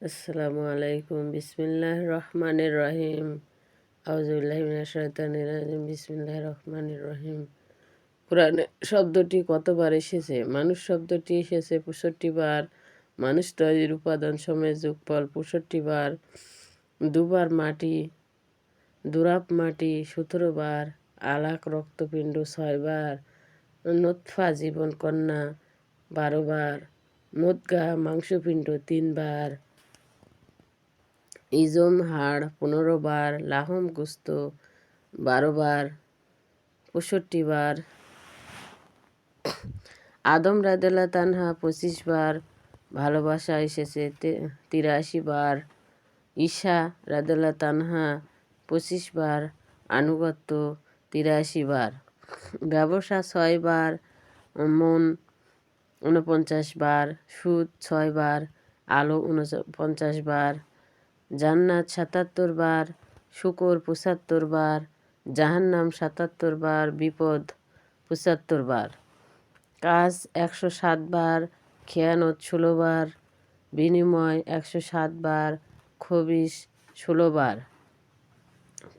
আসসালামু আলাইকুম। বিসমিল্লাহির রহমানির রহিম। আউযুবিল্লাহি মিনাশ শাইতানির রাজিম। বিসমিল্লাহির রহমানির রহিম। কোরআনে শব্দটি কতবার এসেছে? মানুষ শব্দটি এসেছে ৬৫ বার। মানুষ তৈরির উপাদান সময়ের যোগফল ৬৫ বার। দুবার মাটি, দুরাপ মাটি ১৭ বার। আলাক রক্তপিণ্ড ৬ বার। নুতফা জীবন কন্যা ১২ বার। মুদগা মাংসপিণ্ড ৩ বার। ইজম হাড় ১৫ বার। লাহম গোস্ত ১২ বার, ৬৫ বার। আদম রাদিয়াল্লাহু তানহা ২৫ বার। ভালোবাসা এসেছে ৮৩ বার। ঈসা রাদিয়াল্লাহু তানহা ২৫ বার। আনুগত্য ৮৩ বার। ব্যবসা ৬ বার। মন ৪৯ বার। সুদ ৬ বার। আলো ৪৯ বার। জান্নাত ৭৭ বার। শুকর ৭৫ বার। জাহান্নাম ৭৭ বার। বিপদ ৭৫ বার। কাজ ১০৭ বার। খেয়ানত ১৬ বার। বিনিময় ১০৭ বার। খবিশ ১৬ বার।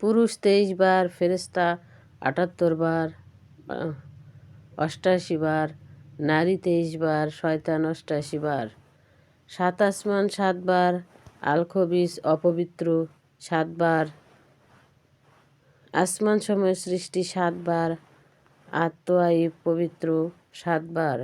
পুরুষ ২৩ বার। ফেরেশতা ৭৮ বার ৮৮ বার। নারী ২৩ বার। শয়তান ৮৮ বার। ৭ আসমান ৭ বার। আল খবিস অপবিত্র ৭ বার। আসমান সময়ের সৃষ্টি ৭ বার। আত-তোয়াইব পবিত্র ৭ বার।